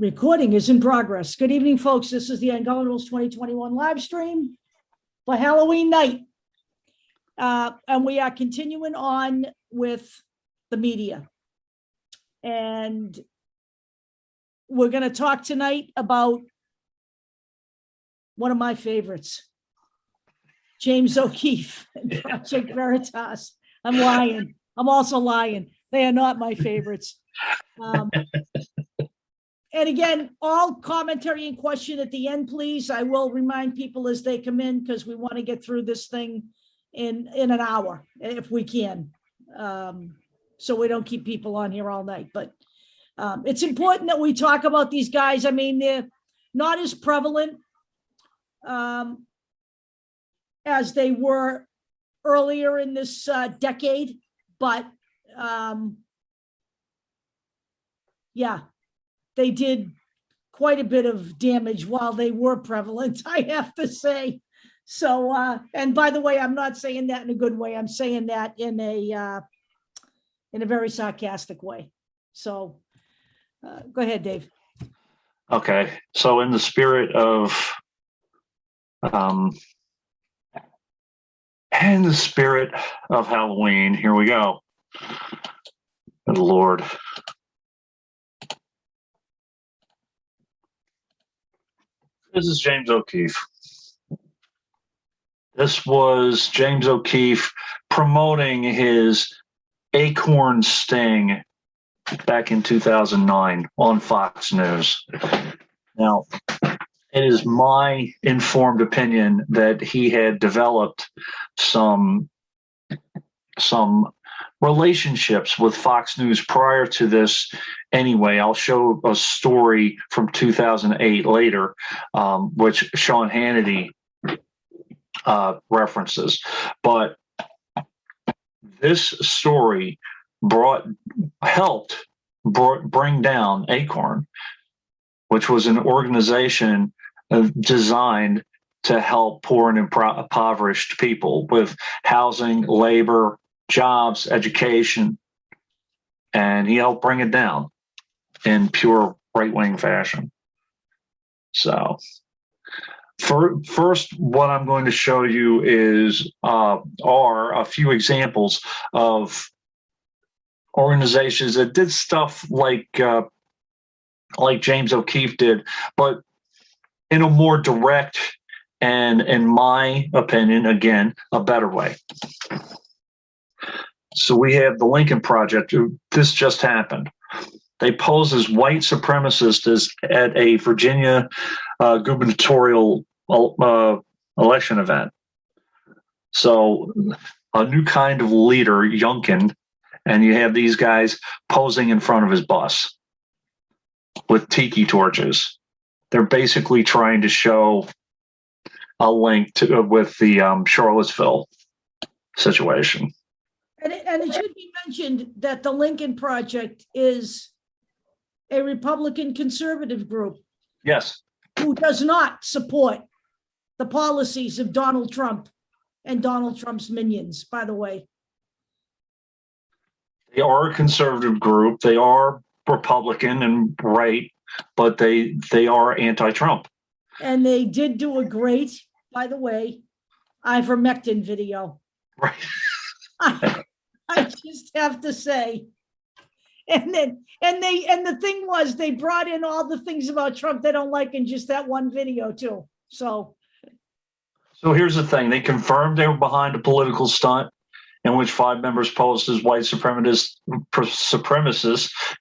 Recording is in progress. Good evening, folks. This is the Ungovernable's 2021 live stream for Halloween night. And we are continuing on with the media. And we're going to talk tonight about one of my favorites, James O'Keefe and Project Veritas. I'm lying. I'm also lying. They are not my favorites. And again, all commentary and question at the end, please. I will remind people as they come in because we want to get through this thing in an hour if we can. So we don't keep people on here all night. But it's important that we talk about these guys. I mean, they're not as prevalent as they were earlier in this decade, but yeah. They did quite a bit of damage while they were prevalent, I have to say. So, and by the way, I'm not saying that in a good way. I'm saying that in a very sarcastic way. So, go ahead, Dave. Okay, so in the spirit of Halloween, here we go. Good Lord. This is James O'Keefe. This was James O'Keefe promoting his ACORN sting back in 2009 on Fox News. Now, it is my informed opinion that he had developed some relationships with Fox News prior to this. Anyway, I'll show a story from 2008 later, which Sean Hannity references. But this story helped bring down ACORN, which was an organization designed to help poor and impoverished people with housing, labor, jobs, education, and he helped bring it down in pure right-wing fashion. So first, what I'm going to show you are a few examples of organizations that did stuff like James O'Keefe did, but in a more direct and, in my opinion, again, a better way. So we have the Lincoln Project. This just happened. They pose as white supremacists at a Virginia gubernatorial election event. So a new kind of leader, Youngkin, and you have these guys posing in front of his bus with tiki torches. They're basically trying to show a link with the Charlottesville situation. And it should be mentioned that the Lincoln Project is a Republican conservative group. Yes. Who does not support the policies of Donald Trump and Donald Trump's minions, by the way. They are a conservative group. They are Republican and right, but they are anti-Trump. And they did do a great, by the way, ivermectin video. Right. I just have to say, and the thing was, they brought in all the things about Trump they don't like in just that one video too. So here's the thing: they confirmed they were behind a political stunt in which 5 members posed as white supremacists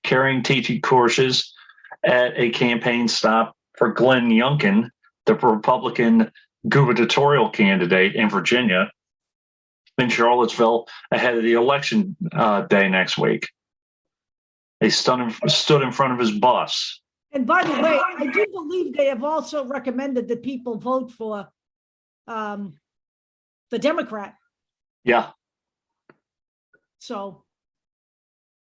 carrying tiki torches at a campaign stop for Glenn Youngkin, the Republican gubernatorial candidate in Virginia, in Charlottesville ahead of the election day next week. They stood in front of his bus. And by the way, I do believe they have also recommended that people vote for the Democrat. Yeah. So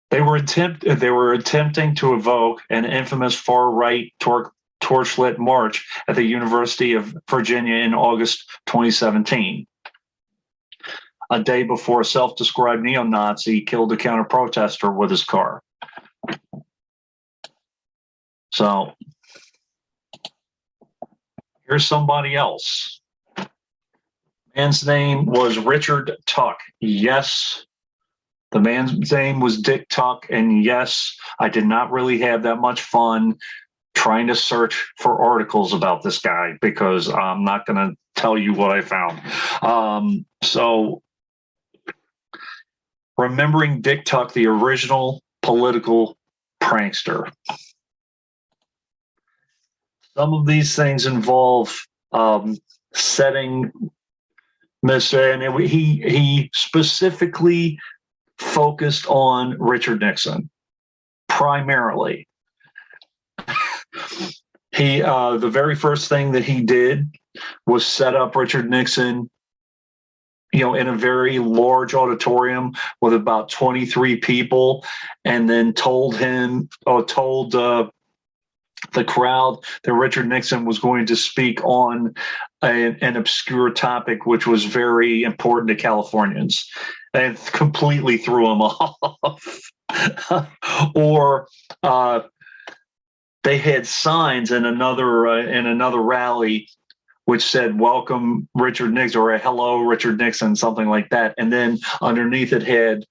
they were attempting to evoke an infamous far-right torchlit march at the University of Virginia in August 2017. A day before a self-described neo-Nazi killed a counter-protester with his car. So Here's somebody else. Man's name was Richard Tuck. Yes, the man's name was Dick Tuck. And yes, I did not really have that much fun trying to search for articles about this guy because I'm not going to tell you what I found. So remembering Dick Tuck, the original political prankster. Some of these things involve setting and he specifically focused on Richard Nixon primarily. The very first thing that he did was set up Richard Nixon, in a very large auditorium with about 23 people, and then told the crowd that Richard Nixon was going to speak on an obscure topic, which was very important to Californians, and completely threw them off. Or they had signs in another rally which said "Welcome Richard Nixon" or "Hello Richard Nixon," something like that, and then underneath it had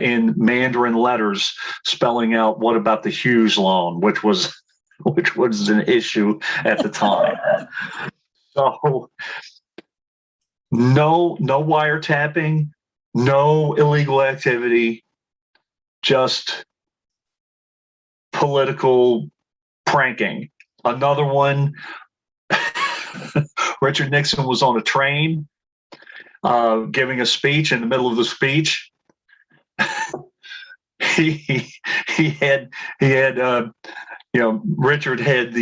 in Mandarin letters spelling out "What about the Hughes loan," which was an issue at the time. So no wiretapping, no illegal activity, just political pranking. Another one, Richard Nixon was on a train giving a speech. In the middle of the speech, Richard had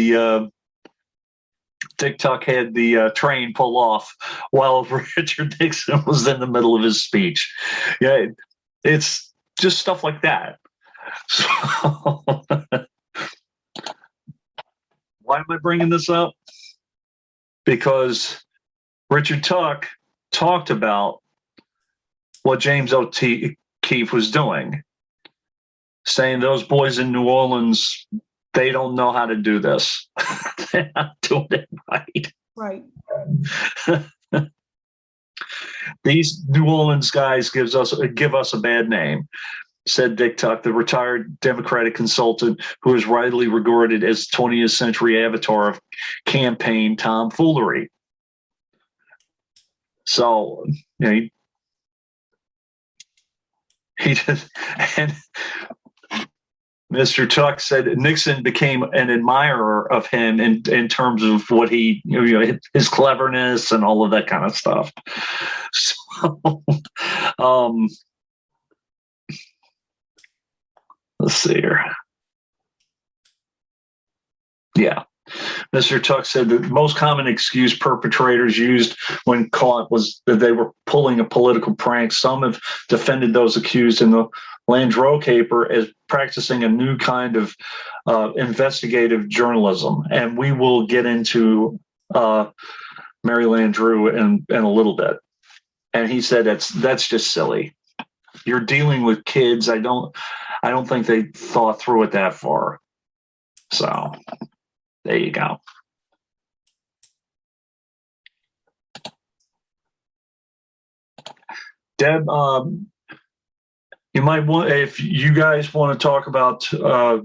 Dick Tuck had the train pull off while Richard Nixon was in the middle of his speech. Yeah, it's just stuff like that. So, why am I bringing this up? Because Richard Tuck talked about what James O'Keefe was doing, saying those boys in New Orleans, they don't know how to do this. They're not doing it right. Right. These New Orleans guys give us a bad name, said Dick Tuck, the retired Democratic consultant who is widely regarded as 20th century avatar of campaign tomfoolery. So, he just, and Mr. Tuck said Nixon became an admirer of him in terms of what he, his cleverness and all of that kind of stuff. So, let's see here. Yeah. Mr. Tuck said the most common excuse perpetrators used when caught was that they were pulling a political prank. Some have defended those accused in the Landreau caper as practicing a new kind of investigative journalism. And we will get into Mary Landreau in a little bit. And he said that's just silly. You're dealing with kids. I don't think they thought through it that far. So there you go. Deb, you might want, if you guys want to talk about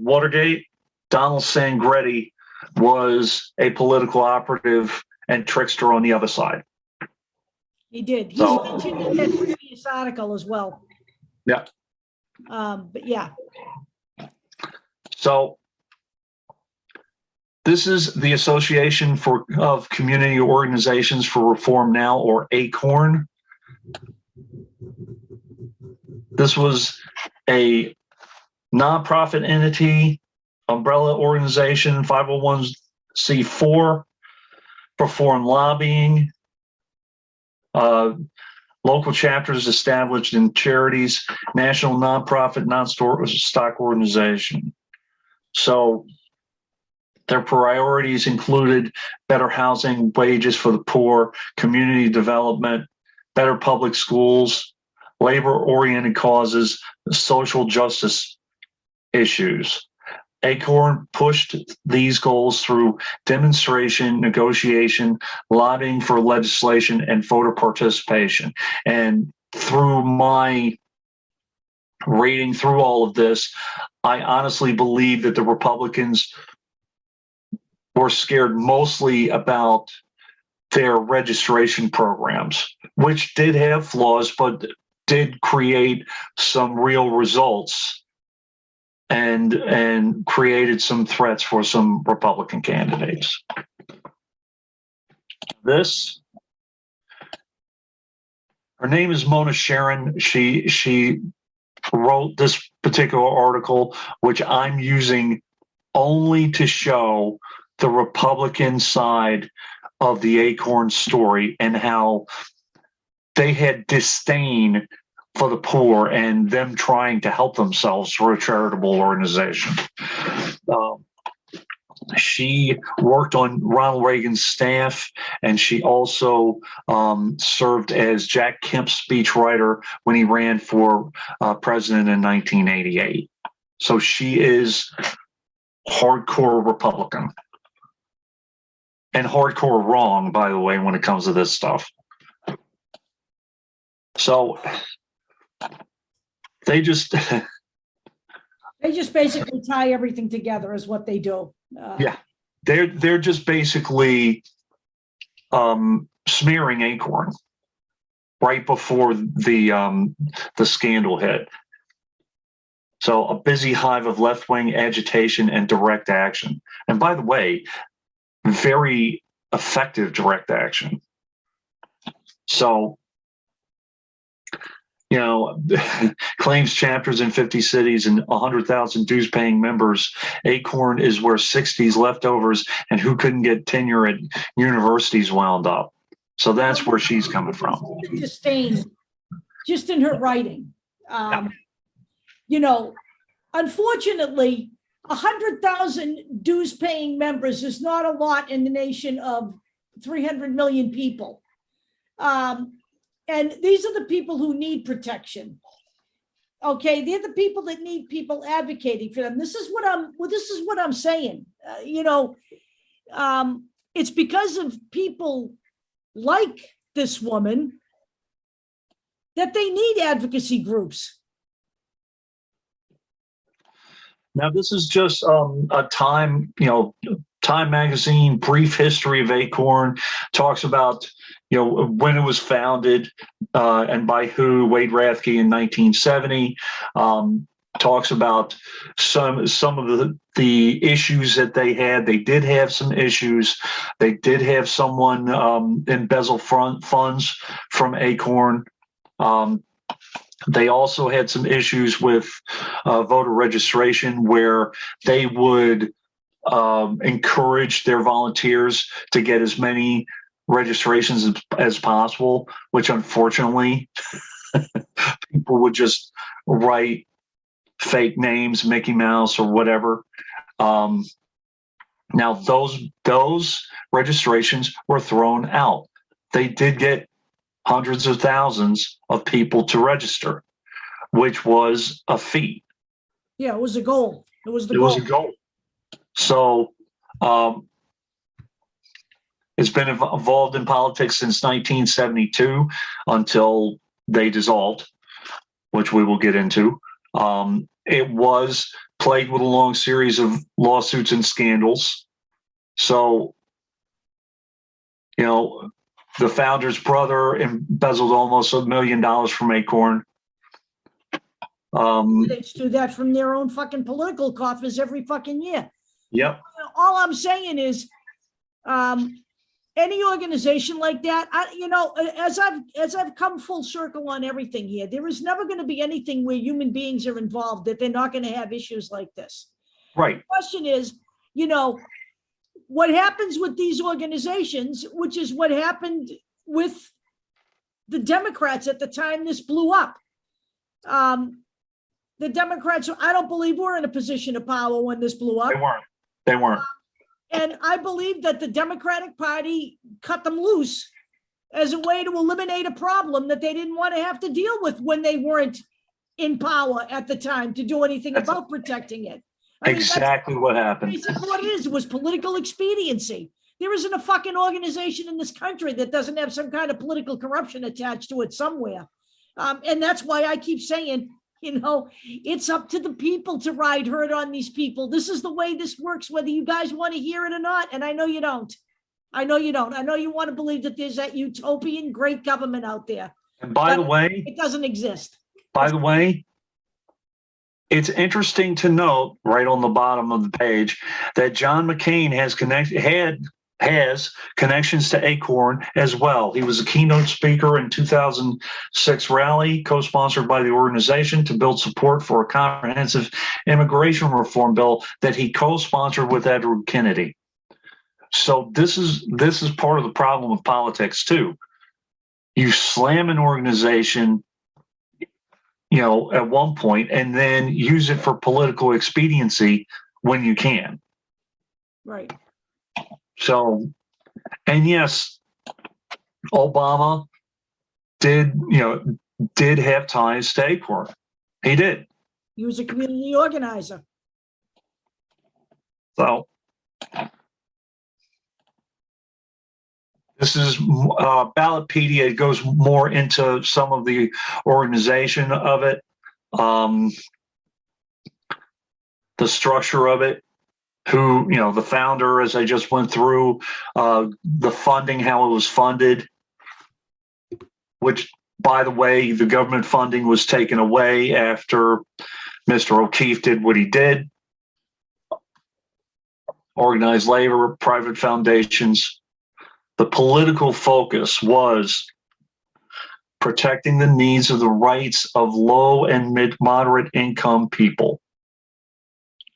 Watergate, Donald Sangretti was a political operative and trickster on the other side. He did. He's mentioned in that previous article as well. Yeah. But yeah. So this is the Association of Community Organizations for Reform Now, or ACORN. This was a nonprofit entity, umbrella organization, 501c4, perform lobbying, local chapters established in charities, national nonprofit, non-stock organization. So their priorities included better housing, wages for the poor, community development, better public schools, labor-oriented causes, social justice issues. ACORN pushed these goals through demonstration, negotiation, lobbying for legislation, and voter participation. And through my reading through all of this, I honestly believe that the Republicans were scared mostly about their registration programs, which did have flaws, but did create some real results and created some threats for some Republican candidates. Her name is Mona Sharon. She wrote this particular article, which I'm using only to show the Republican side of the ACORN story and how they had disdain for the poor and them trying to help themselves through a charitable organization. She worked on Ronald Reagan's staff, and she also served as Jack Kemp's speechwriter when he ran for president in 1988. So she is hardcore Republican. And hardcore wrong, by the way, when it comes to this stuff. So they just basically tie everything together is what they do. Yeah, they're just basically smearing ACORN right before the scandal hit. So a busy hive of left-wing agitation and direct action. And by the way, very effective direct action. So, you know, claims chapters in 50 cities and 100,000 dues-paying members. ACORN is where 60s leftovers and who couldn't get tenure at universities wound up. So that's where she's coming from. Disdain, just in her writing. You know, unfortunately, 100,000 dues-paying members is not a lot in the nation of 300 million people. And these are the people who need protection. Okay, they're the people that need people advocating for them. This is what I'm saying. You know, it's because of people like this woman that they need advocacy groups. Now, this is just a Time, you know, Time magazine brief history of ACORN, talks about, you know, when it was founded and by who, Wade Rathke in 1970, talks about some of the issues that they had. They did have some issues. They did have someone embezzle funds from ACORN. They also had some issues with voter registration where they would encourage their volunteers to get as many registrations as possible, which unfortunately people would just write fake names, Mickey Mouse or whatever. Now those registrations were thrown out. They did get hundreds of thousands of people to register, which was a feat. Yeah, it was a goal. It was a goal. So it's been involved in politics since 1972 until they dissolved, which we will get into. It was plagued with a long series of lawsuits and scandals. So, you know, the founder's brother embezzled almost $1 million from ACORN. They do that from their own fucking political coffers every fucking year. Yep. All I'm saying is, any organization like that, you know, as I've come full circle on everything here, there is never going to be anything where human beings are involved that they're not going to have issues like this. Right. The question is, you know, what happens with these organizations, which is what happened with the Democrats at the time this blew up. The Democrats, I don't believe, were in a position of power when this blew up. They weren't. And I believe that the Democratic Party cut them loose as a way to eliminate a problem that they didn't want to have to deal with when they weren't in power at the time to do anything about protecting it. I mean, that's Exactly what happened. basically what it is. It was political expediency. There isn't a fucking organization in this country that doesn't have some kind of political corruption attached to it somewhere. And that's why I keep saying, it's up to the people to ride herd on these people. This is the way this works, whether you guys want to hear it or not. And I know you don't. I know you don't. I know you want to believe that there's that utopian great government out there. And by the way, it doesn't exist. By the way, it's interesting to note right on the bottom of the page that John McCain has connections to ACORN as well. He was a keynote speaker in 2006 rally co-sponsored by the organization to build support for a comprehensive immigration reform bill that he co-sponsored with Edward Kennedy. So this is part of the problem of politics too. You slam an organization, at one point, and then use it for political expediency when you can. Right. So, and yes, Obama did have ties to ACORN. He did. He was a community organizer. So, this is Ballotpedia. It goes more into some of the organization of it, the structure of it, who, the founder, as I just went through, the funding, how it was funded, which, by the way, the government funding was taken away after Mr. O'Keefe did what he did. Organized labor, private foundations. The political focus was protecting the needs of the rights of low and moderate income people.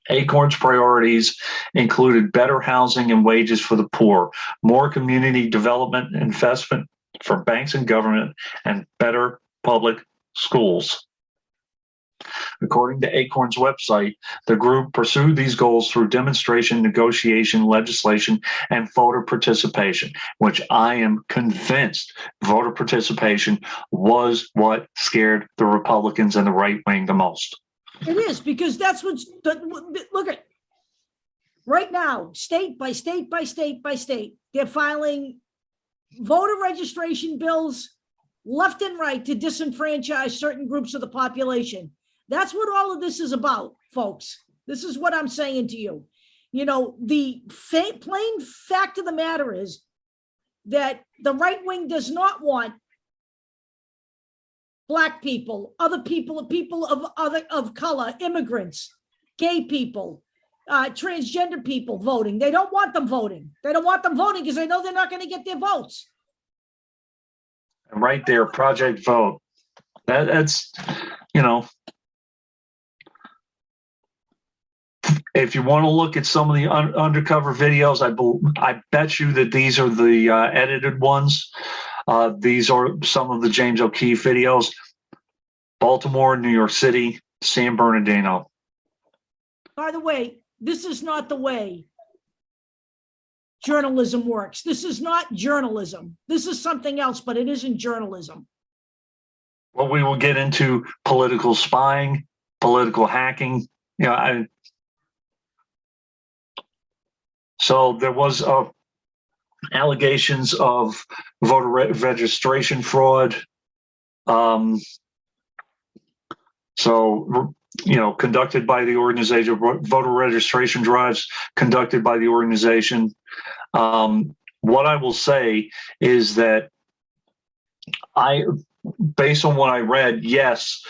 ACORN's priorities included better housing and wages for the poor, more community development investment for banks and government, and better public schools. According to ACORN's website, the group pursued these goals through demonstration, negotiation, legislation, and voter participation, which I am convinced voter participation was what scared the Republicans and the right wing the most. It is, because that's look at right now, state by state by state by state, they're filing voter registration bills left and right to disenfranchise certain groups of the population. That's what all of this is about, folks. This is what I'm saying to you. The plain fact of the matter is that the right wing does not want Black people, other people, people of color, immigrants, gay people, transgender people voting. They don't want them voting. They don't want them voting because they know they're not going to get their votes. Right there, Project Vote. That's, if you want to look at some of the undercover videos, I bet you that these are the edited ones. These are some of the James O'Keefe videos. Baltimore, New York City, San Bernardino. By the way, this is not the way journalism works. This is not journalism. This is something else, but it isn't journalism. Well, we will get into political spying, political hacking. So there was allegations of voter registration fraud. Conducted by the organization, voter registration drives conducted by the organization. What I will say is that based on what I read, yes,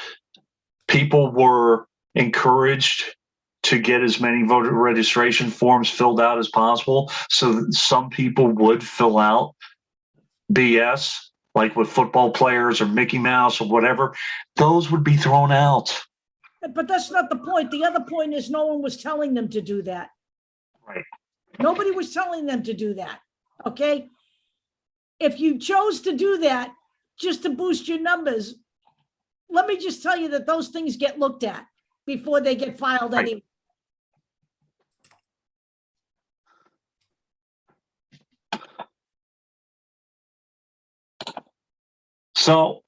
people were encouraged to get as many voter registration forms filled out as possible. So that some people would fill out BS, like with football players or Mickey Mouse or whatever. Those would be thrown out. But that's not the point. The other point is no one was telling them to do that. Right. Nobody was telling them to do that. Okay. If you chose to do that just to boost your numbers, let me just tell you that those things get looked at before they get filed Right. anyway. So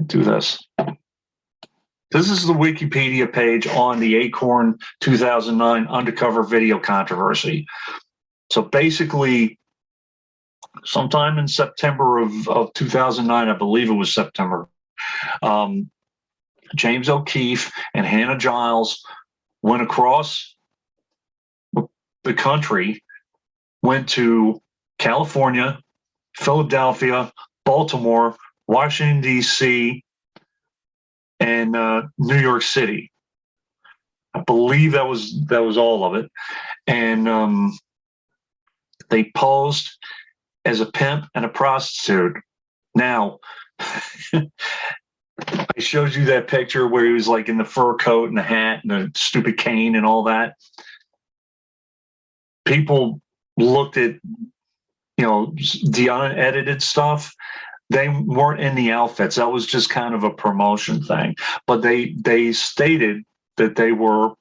do this. This is the Wikipedia page on the ACORN 2009 undercover video controversy. So basically, sometime in September of 2009, I believe it was September, James O'Keefe and Hannah Giles went across the country, went to California, Philadelphia, Baltimore, Washington, D.C., and New York City. I believe that was all of it. And they posed as a pimp and a prostitute. Now, I showed you that picture where he was like in the fur coat and the hat and the stupid cane and all that. People looked at, the unedited stuff. They weren't in the outfits. That was just kind of a promotion thing. But they stated that they were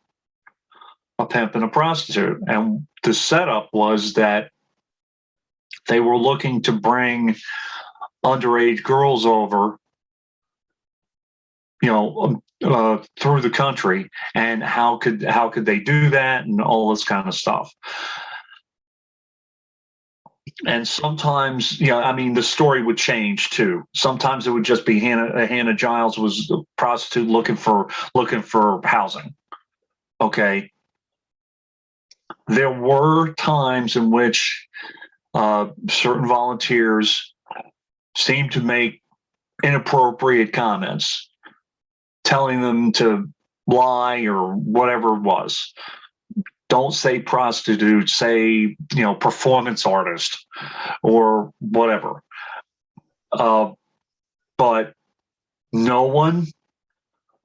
a pimp and a prostitute. And the setup was that they were looking to bring underage girls over, through the country, and how could they do that, and all this kind of stuff. And sometimes, the story would change too. Sometimes it would just be Hannah Giles was a prostitute looking for housing. Okay. There were times in which certain volunteers seemed to make inappropriate comments, telling them to lie or whatever it was. Don't say prostitute, say, performance artist or whatever. But no one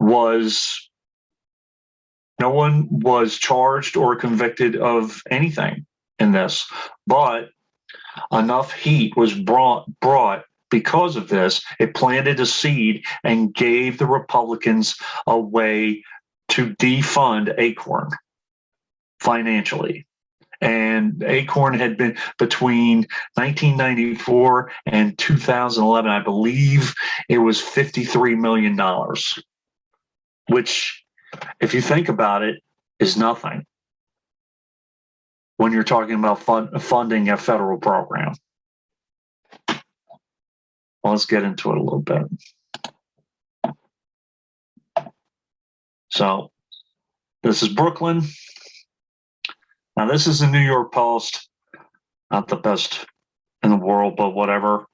was charged or convicted of anything in this. But enough heat was brought because of this. It planted a seed and gave the Republicans a way to defund ACORN financially. And ACORN had been between 1994 and 2011, I believe it was $53 million, which, if you think about it, is nothing when you're talking about funding a federal program. Well, let's get into it a little bit. So this is Brooklyn. Now, this is the New York Post, not the best in the world, but whatever.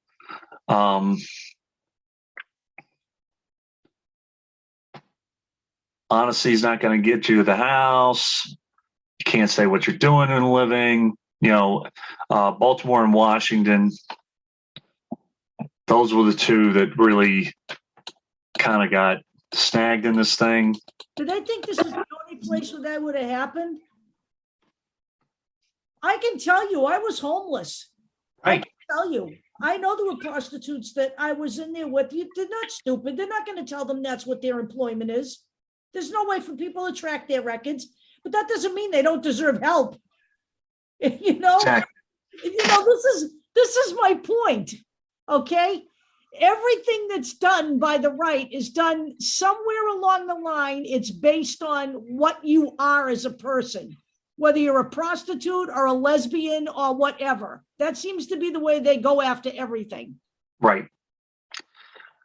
Honesty's not going to get you the house. You can't say what you're doing in a living. Baltimore and Washington, those were the two that really kind of got snagged in this thing. Did they think this is the only place where that would have happened? I can tell you, I was homeless. Right. I can tell you. I know there were prostitutes that I was in there with. They're not stupid. They're not going to tell them that's what their employment is. There's no way for people to track their records, but that doesn't mean they don't deserve help. Exactly. This is my point. Okay. Everything that's done by the right is done somewhere along the line. It's based on what you are as a person, whether you're a prostitute or a lesbian or whatever. That seems to be the way they go after everything. Right.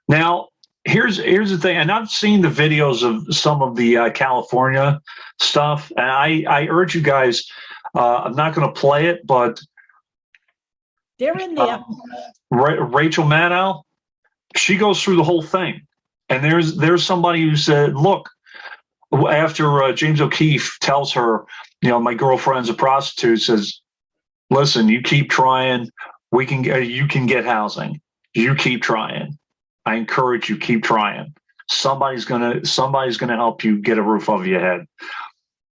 Now, here's the thing, and I've seen the videos of some of the California stuff, and I urge you guys, I'm not going to play it, but they're in there. Rachel Maddow, she goes through the whole thing, and there's somebody who said, look, after James O'Keefe tells her, my girlfriend's a prostitute, says, listen, you keep trying, you can get housing, you keep trying. I encourage you, keep trying. Somebody's gonna help you get a roof over your head.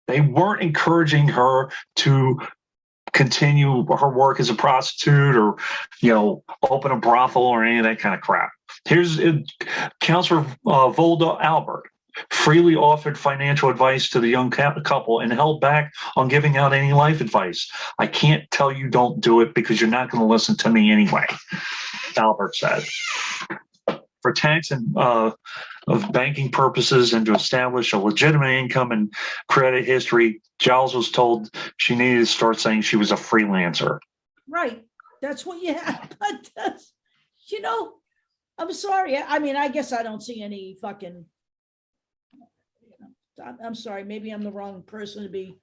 They weren't encouraging her to continue her work as a prostitute or, open a brothel or any of that kind of crap. Here's Counselor Volda Albert freely offered financial advice to the young couple and held back on giving out any life advice. I can't tell you don't do it because you're not going to listen to me anyway, Albert said. for tax and of banking purposes and to establish a legitimate income and credit history. Giles was told she needed to start saying she was a freelancer. Right. That's what you have. But, you know, I'm sorry. I mean, I guess I don't see any fucking, I'm sorry. Maybe I'm the wrong person to be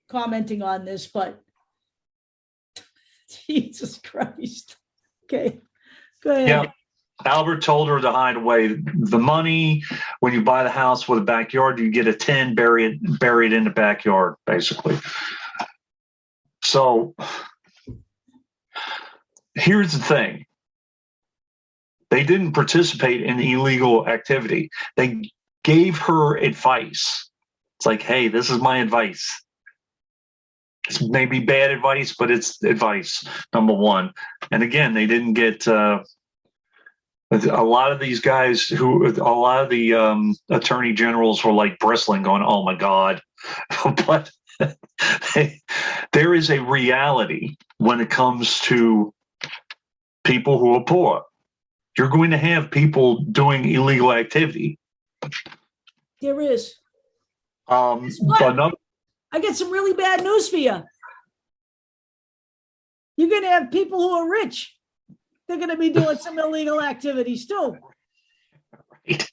commenting on this, but Jesus Christ. Okay. Go ahead. Yeah. Albert told her to hide away the money. When you buy the house with a backyard, you get a 10 buried in the backyard, basically. So here's the thing. They didn't participate in illegal activity. They gave her advice. It's like, hey, this is my advice. It's maybe bad advice, but it's advice, number one. And again, they didn't get a lot of these guys a lot of the attorney generals were like bristling, going, oh my God. But there is a reality when it comes to people who are poor. You're going to have people doing illegal activity. There is. Another, I get some really bad news for you. You're going to have people who are rich. They're going to be doing some illegal activities too. right.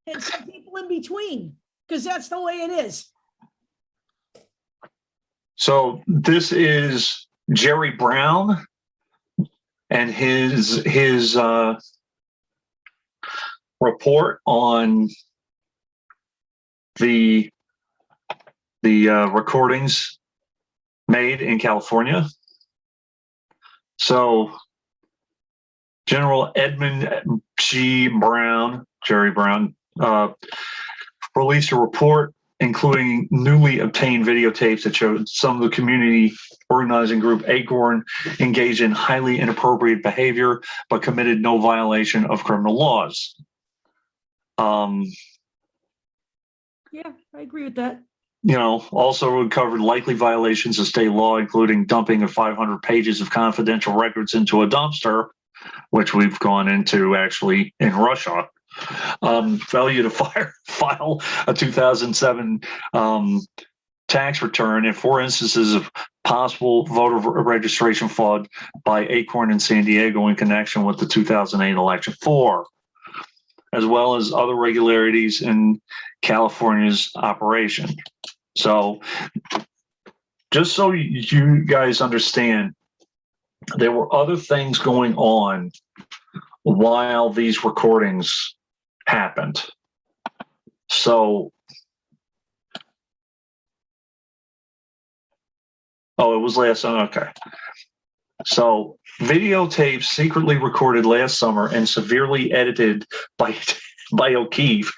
And some people in between, because that's the way it is. So this is Jerry Brown and his report on the recordings made in California. So General Edmund G. Brown, Jerry Brown, released a report including newly obtained videotapes that showed some of the community organizing group ACORN engaged in highly inappropriate behavior, but committed no violation of criminal laws. Yeah, I agree with that. You know, also uncovered likely violations of state law, including dumping of 500 pages of confidential records into a dumpster, which we've gone into actually in Russia. Failure to file a 2007 tax return, and 4 instances of possible voter registration fraud by ACORN in San Diego in connection with the 2008 election. 4, as well as other irregularities in California's operation. So, just so you guys understand, there were other things going on while these recordings happened. So, it was last summer. Okay. So, videotapes secretly recorded last summer and severely edited by O'Keefe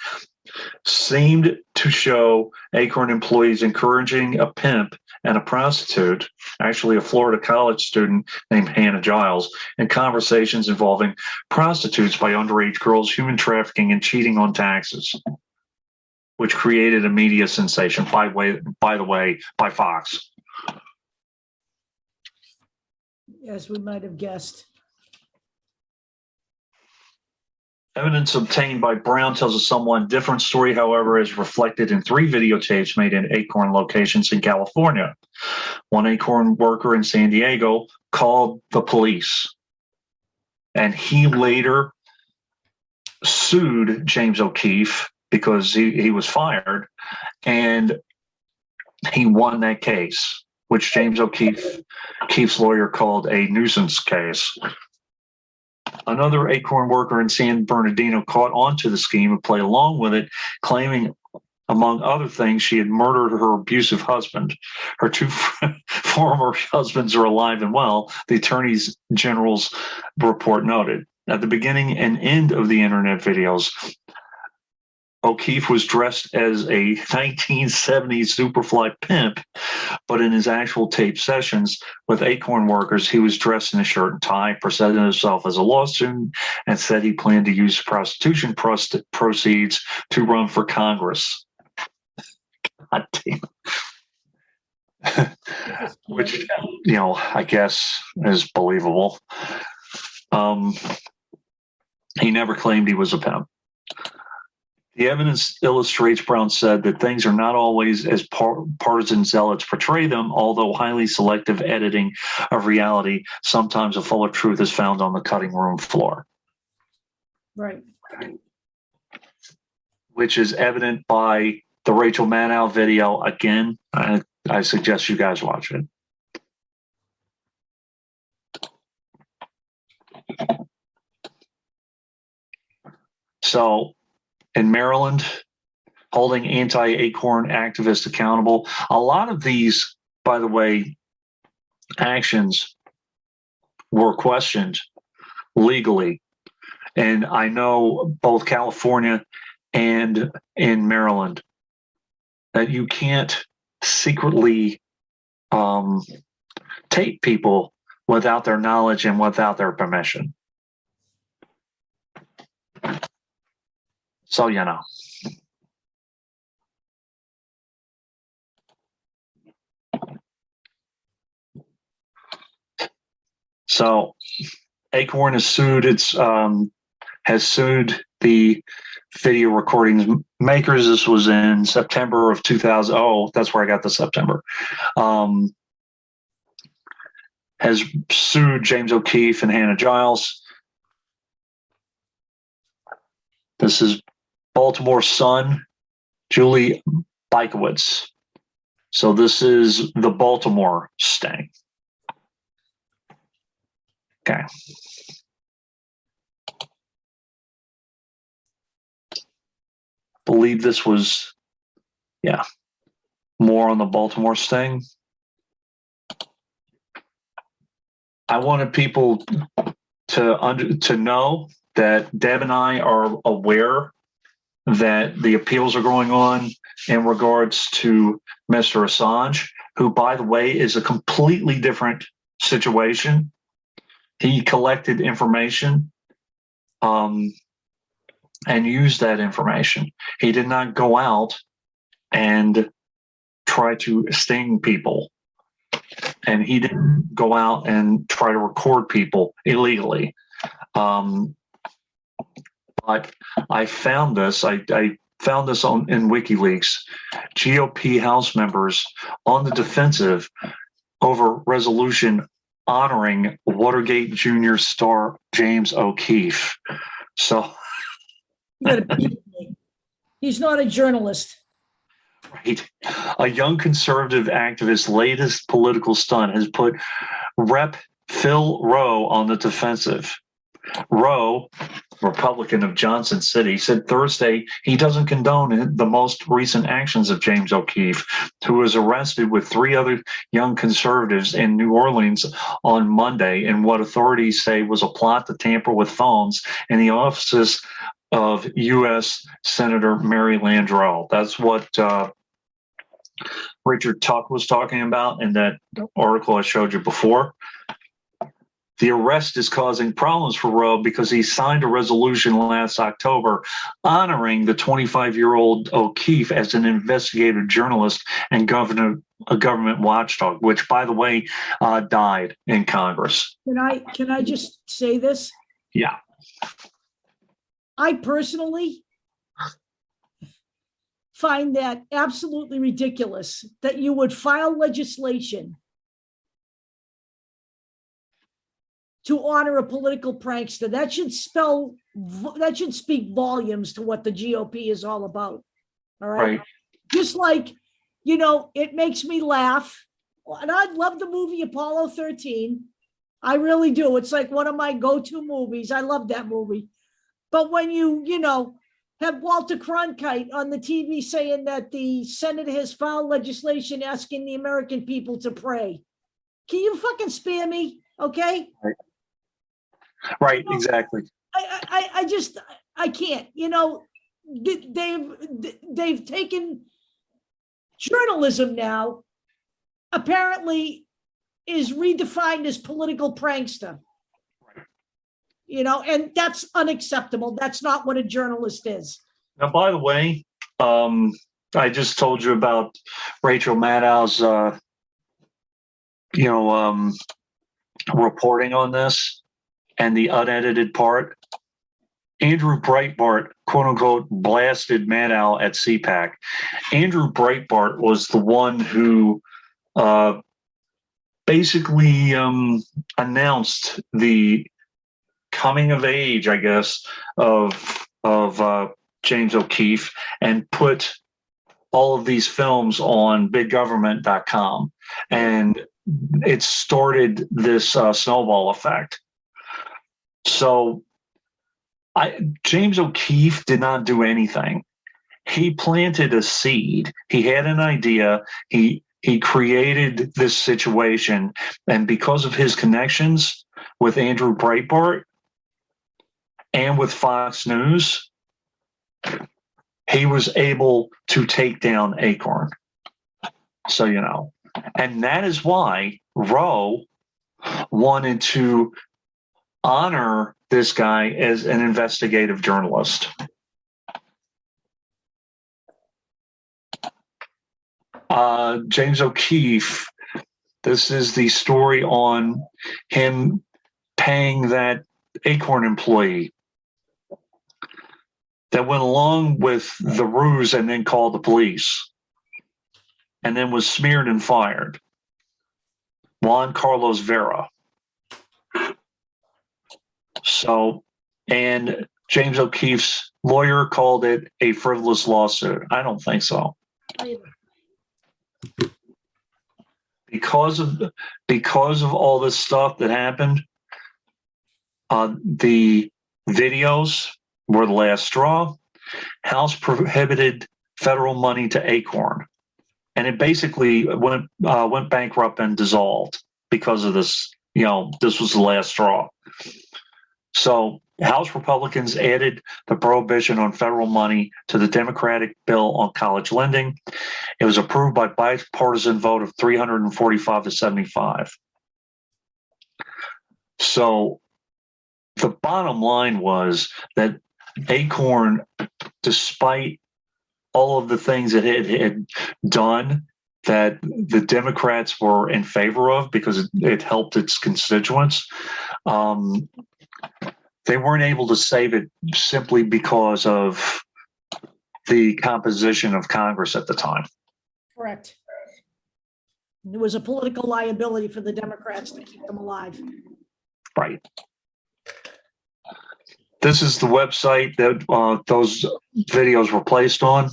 seemed to show ACORN employees encouraging a pimp and a prostitute, actually a Florida college student named Hannah Giles, in conversations involving prostitutes by underage girls, human trafficking, and cheating on taxes, which created a media sensation, by the way, by Fox. As we might have guessed. Evidence obtained by Brown tells a somewhat different story, however, is reflected in 3 videotapes made in ACORN locations in California. One ACORN worker in San Diego called the police, and he later sued James O'Keefe because he was fired, and he won that case, which James O'Keefe's lawyer called a nuisance case. Another ACORN worker in San Bernardino caught on to the scheme and played along with it, claiming, among other things, she had murdered her abusive husband. Her 2 former husbands are alive and well, the Attorney General's report noted. At the beginning and end of the internet videos, O'Keefe was dressed as a 1970s Superfly pimp, but in his actual tape sessions with ACORN workers, he was dressed in a shirt and tie, presented himself as a law student, and said he planned to use prostitution proceeds to run for Congress. God damn. Which, I guess is believable. He never claimed he was a pimp. The evidence illustrates, Brown said, that things are not always as partisan zealots portray them, although highly selective editing of reality, sometimes a fuller truth is found on the cutting room floor. Right. Which is evident by the Rachel Maddow video. Again, I suggest you guys watch it. So, in Maryland, holding anti-ACORN activists accountable. A lot of these, by the way, actions were questioned legally. And I know both California and in Maryland that you can't secretly tape people without their knowledge and without their permission. So, you know. So, ACORN has sued the video recordings makers. This was in September of 2000. Oh, that's where I got the September. Has sued James O'Keefe and Hannah Giles. This is Baltimore Sun, Julie Bykowitz. So this is the Baltimore sting. Okay. Believe this was, yeah, more on the Baltimore sting. I wanted people to know that Deb and I are aware that the appeals are going on in regards to Mr. Assange, who, by the way, is a completely different situation. He collected information and used that information. He did not go out and try to sting people. And he didn't go out and try to record people illegally. But I found this. I found this in WikiLeaks. GOP House members on the defensive over resolution honoring Watergate Junior star James O'Keefe. So, he's not a journalist. Right. A young conservative activist's latest political stunt has put Rep. Phil Rowe on the defensive. Rowe, Republican of Johnson City, said Thursday he doesn't condone the most recent actions of James O'Keefe, who was arrested with 3 other young conservatives in New Orleans on Monday in what authorities say was a plot to tamper with phones in the offices of U.S. Senator Mary Landrieu. That's what Richard Tuck was talking about in that article I showed you before. The arrest is causing problems for Rowe because he signed a resolution last October honoring the 25-year-old O'Keefe as an investigative journalist and a government watchdog, which, by the way, died in Congress. Can I just say this? Yeah. I personally find that absolutely ridiculous that you would file legislation to honor a political prankster. That should speak volumes to what the GOP is all about. All right. Just like, it makes me laugh. And I love the movie Apollo 13. I really do. It's like one of my go-to movies. I love that movie. But when you have Walter Cronkite on the TV saying that the Senate has filed legislation asking the American people to pray, can you fucking spare me? Okay. Right, exactly. I can't, they've taken journalism now, apparently is redefined as political prankster, and that's unacceptable. That's not what a journalist is. Now, by the way, I just told you about Rachel Maddow's, reporting on this. And the unedited part, Andrew Breitbart, quote unquote, blasted Maddow at CPAC. Andrew Breitbart was the one who basically announced the coming of age, I guess, of James O'Keefe, and put all of these films on biggovernment.com. And it started this snowball effect. So James O'Keefe did not do anything. He planted a seed. He had an idea. He created this situation. And because of his connections with Andrew Breitbart and with Fox News, he was able to take down ACORN. So, you know, and that is why Roe wanted to honor this guy as an investigative journalist. James O'Keefe, this is the story on him paying that ACORN employee that went along with the ruse and then called the police and then was smeared and fired. Juan Carlos Vera. So, and James O'Keefe's lawyer called it a frivolous lawsuit. I don't think so. Because of all this stuff that happened, the videos were the last straw. House prohibited federal money to ACORN, and it basically went bankrupt and dissolved because of this. You know, this was the last straw. So House Republicans added the prohibition on federal money to the Democratic bill on college lending. It was approved by bipartisan vote of 345 to 75. So the bottom line was that ACORN, despite all of the things that it had done that the Democrats were in favor of because it helped its constituents, they weren't able to save it simply because of the composition of Congress at the time. Correct. It was a political liability for the Democrats to keep them alive. Right. This is the website that those videos were placed on.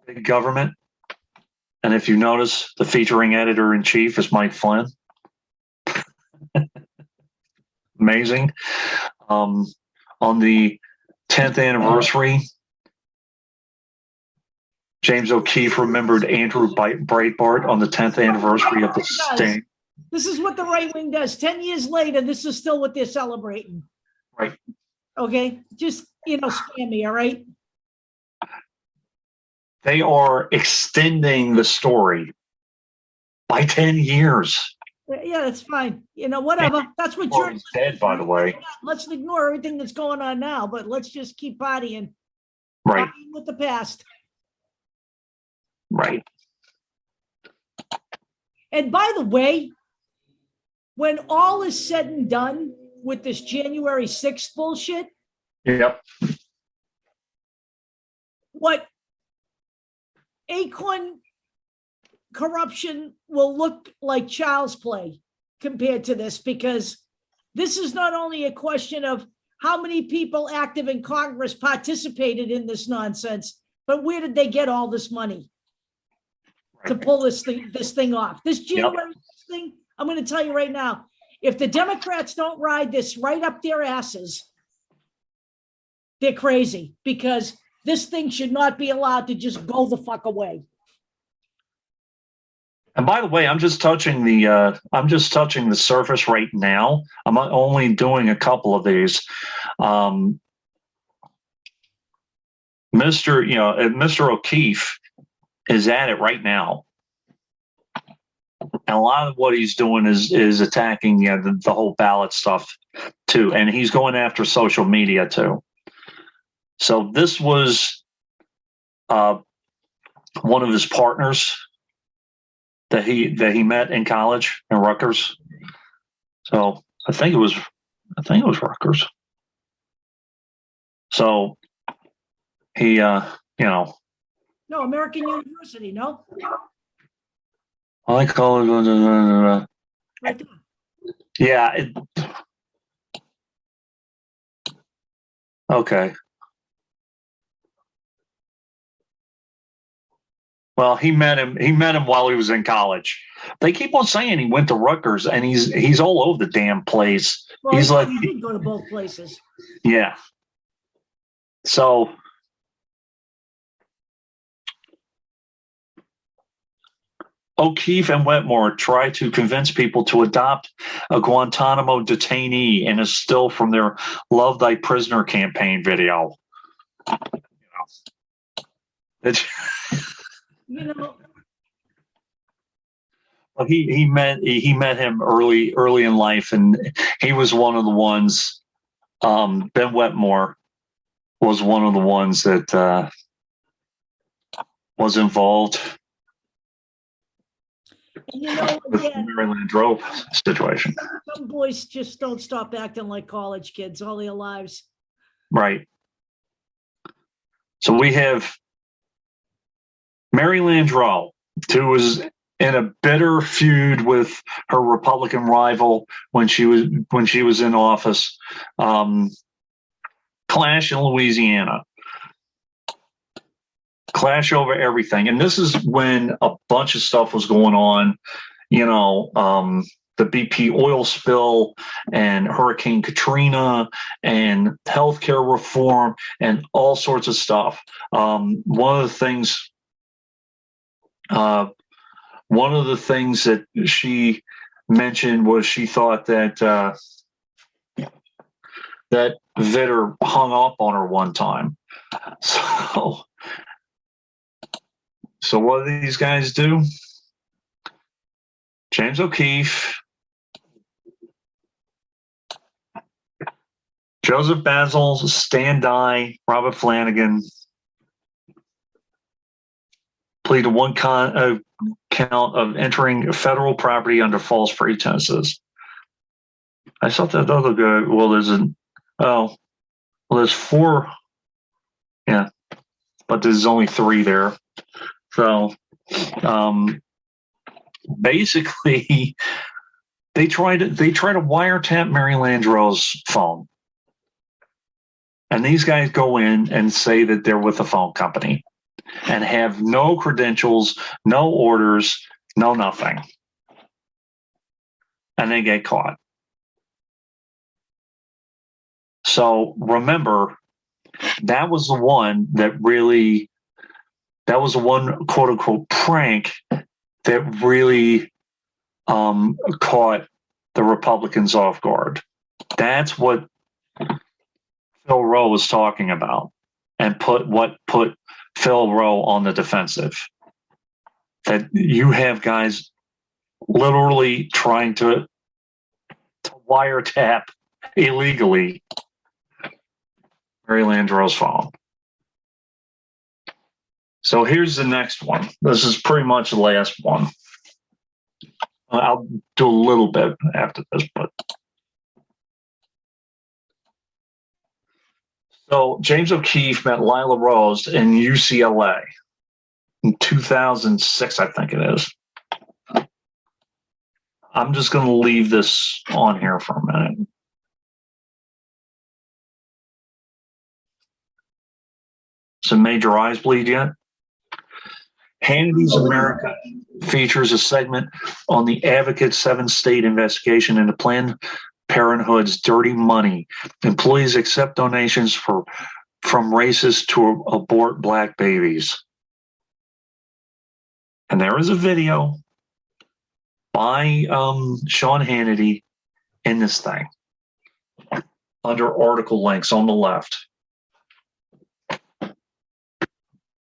Big Government. And if you notice, the featuring editor-in-chief is Mike Flynn. Amazing. On the 10th anniversary, James O'Keefe remembered Andrew Breitbart on the 10th anniversary of the sting. This is what the right wing does. 10 years later, this is still what they're celebrating. Right. Okay. Just, you know, spam me, all right? They are extending the story by 10 years. Yeah, that's fine. You know, whatever. That's what you're dead, by the way. Let's ignore everything that's going on now, but let's just keep partying. Right. Partying with the past. Right. And by the way, when all is said and done with this January 6th bullshit, yep, what ACORN corruption will look like child's play compared to this, because this is not only a question of how many people active in Congress participated in this nonsense, but where did they get all this money to pull this thing off? This January thing, I'm going to tell you right now, if the Democrats don't ride this right up their asses, they're crazy, because this thing should not be allowed to just go the fuck away. And by the way, I'm just touching the surface right now. I'm only doing a couple of these. Mr. O'Keefe is at it right now. And a lot of what he's doing is attacking the whole ballot stuff too. And he's going after social media too. So this was one of his partners that he met in college in Rutgers. So I think it was Rutgers. So he, you know, No, American University, no? I call it, Right there. yeah. Okay. Well, he met him. He met him while he was in college. They keep on saying he went to Rutgers, and he's all over the damn place. Well, He's like, he did go to both places. yeah. So O'Keefe and Wetmore try to convince people to adopt a Guantanamo detainee in a still from their "Love Thy Prisoner" campaign video. It's, You know, he met him early in life, and he was one of the ones. Ben Wetmore was one of the ones that was involved. and you know, With the again, Maryland Drove situation. some boys just don't stop acting like college kids all their lives. Right. So we have Mary Landrieu, who was in a bitter feud with her Republican rival when she was in office. Clash in Louisiana. Clash over everything. And this is when a bunch of stuff was going on, you know, the BP oil spill and Hurricane Katrina and healthcare reform and all sorts of stuff. One of the things that she mentioned was she thought that that Vitter hung up on her one time. So what do these guys do? James O'Keefe, Joseph Basil, Stan Dye, Robert Flanagan pleaded one count of entering federal property under false pretenses. I thought that other guy. Well, there's four. Yeah, but there's only three there. So, basically, they try to wiretap Mary Landrieu's phone, and these guys go in and say that they're with a phone company and have no credentials, no orders, no nothing, and they get caught. So remember, that was the one quote unquote prank that really caught the Republicans off guard. That's what Phil Rowe was talking about, and put Phil Rowe on the defensive. That you have guys literally trying to wiretap illegally Mary Landrieu's phone. So here's the next one. This is pretty much the last one. I'll do a little bit after this, but so James O'Keefe met Lila Rose in UCLA in 2006, I think it is. I'm just going to leave this on here for a minute. Some major eyes bleed yet? Hannity's America features a segment on the Advocate's 7-state investigation into Planned Parenthood's dirty money. Employees accept donations from racists to abort black babies. And there is a video by Sean Hannity in this thing under article links on the left.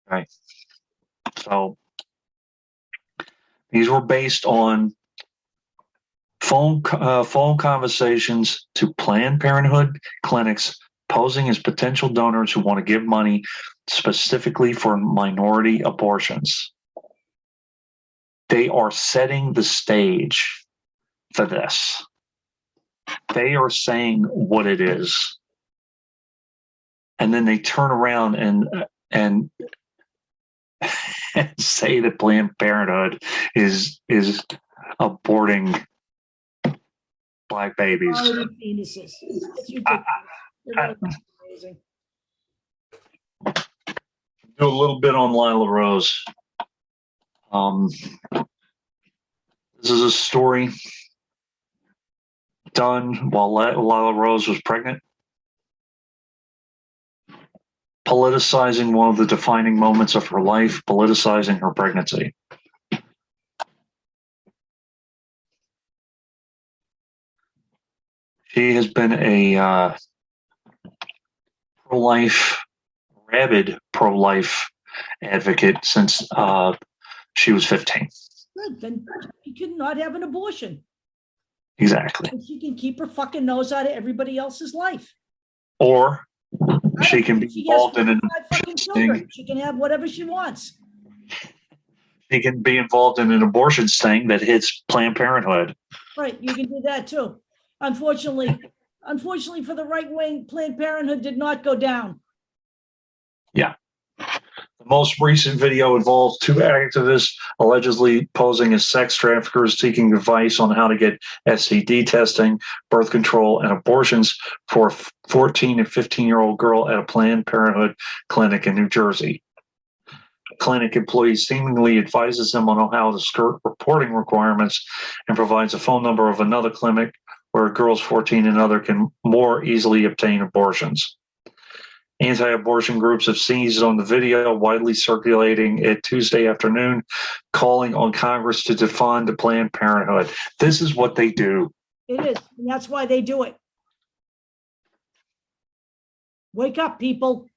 Okay. So these were based on phone conversations to Planned Parenthood clinics posing as potential donors who want to give money specifically for minority abortions. They are setting the stage for this. They are saying what it is. and then they turn around and say that Planned Parenthood is aborting black babies. Penises. It's ridiculous. It really is amazing. Do a little bit on Lila Rose. This is a story done while Lila Rose was pregnant, politicizing one of the defining moments of her life, politicizing her pregnancy. She has been a pro-life, rabid pro-life advocate since she was 15. Good. Then she can not have an abortion. Exactly. And she can keep her fucking nose out of everybody else's life. Or she can be involved in an fucking children. She can have whatever she wants. She can be involved in an abortion sting that hits Planned Parenthood. Right, you can do that too. Unfortunately for the right wing, Planned Parenthood did not go down. Yeah. The most recent video involves two activists allegedly posing as sex traffickers seeking advice on how to get STD testing, birth control, and abortions for a 14 and 15-year-old girl at a Planned Parenthood clinic in New Jersey. The clinic employee seemingly advises them on how to skirt reporting requirements and provides a phone number of another clinic where girls 14 and under can more easily obtain abortions. Anti-abortion groups have seized on the video widely circulating it Tuesday afternoon, calling on Congress to defund Planned Parenthood. This is what they do. It is, and that's why they do it. Wake up, people.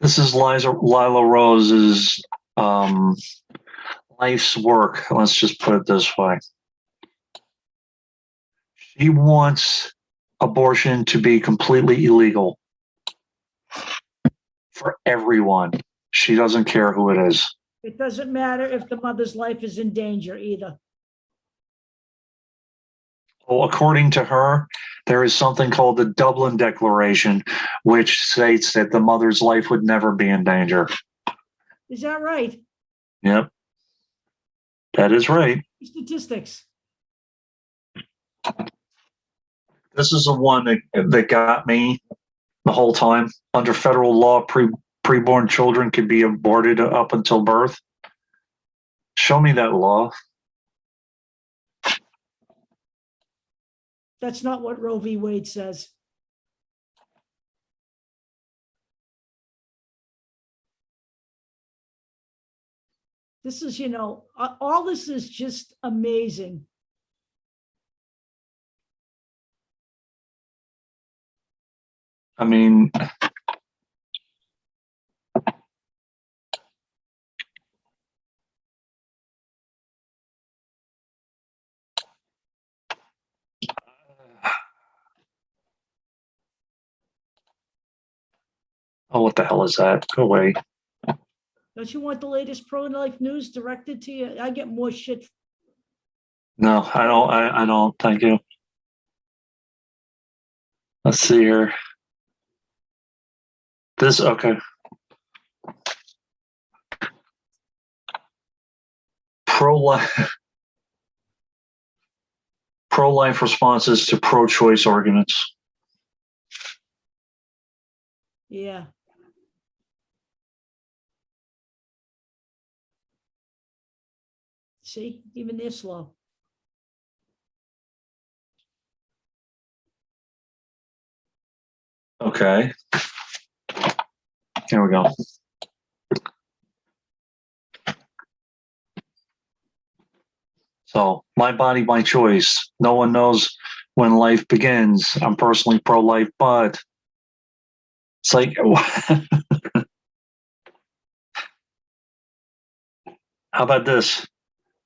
This is Lila Rose's life's work. Let's just put it this way. She wants abortion to be completely illegal for everyone. She doesn't care who it is. It doesn't matter if the mother's life is in danger either. Well, according to her, there is something called the Dublin Declaration, which states that the mother's life would never be in danger. Is that right? Yep. That is right. Statistics. This is the one that got me the whole time. Under federal law, preborn children could be aborted up until birth. Show me that law. That's not what Roe v. Wade says. This is, all this is just amazing. I mean, oh, what the hell is that? Go away. Don't you want the latest pro-life news directed to you? I get more shit. No, I don't. I don't. Thank you. Let's see here. This, okay. Pro-life responses to pro-choice arguments. Yeah. See, even they're slow. Okay. Here we go. So, my body, my choice. No one knows when life begins. I'm personally pro-life, but it's like, how about this?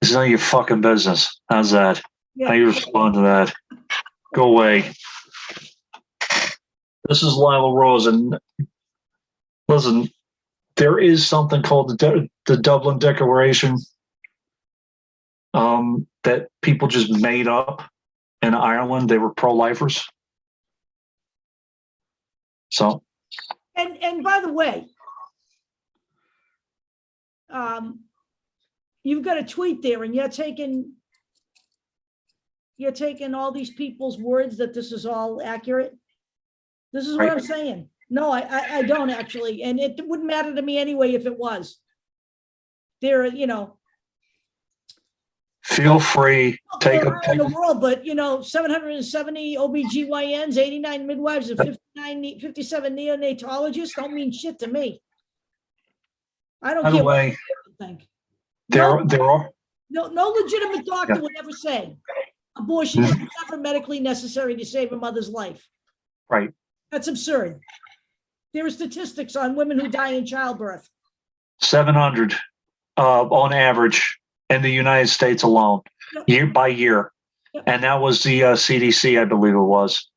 It's none of your fucking business. How's that? Yeah. How you respond to that? Go away. This is Lila Rose, and listen, there is something called the Dublin Declaration that people just made up in Ireland. They were pro-lifers. So, and by the way, you've got a tweet there, and you're taking all these people's words that this is all accurate. This is what Right. I'm saying. No, I don't actually, and it wouldn't matter to me anyway if it was. There, feel free, take in the world, but 770 OBGYNs, 89 midwives, and 57 neonatologists don't mean shit to me. I don't By the care way, what you think. there are No legitimate doctor would ever say abortion is never medically necessary to save a mother's life. right. That's absurd. There are statistics on women who die in childbirth. 700 on average in the United States alone, year by year. And that was the CDC, I believe it was.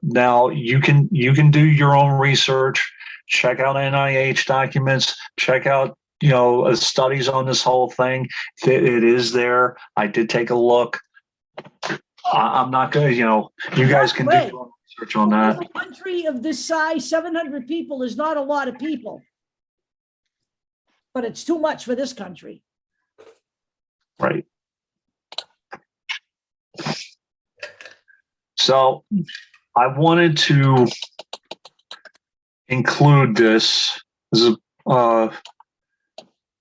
Now you can do your own research, check out NIH documents, check out studies on this whole thing. It is there. I did take a look. I'm not gonna, you guys can do your own research on that. A country of this size, 700 people is not a lot of people, but it's too much for this country. Right. So I wanted to include this. This is a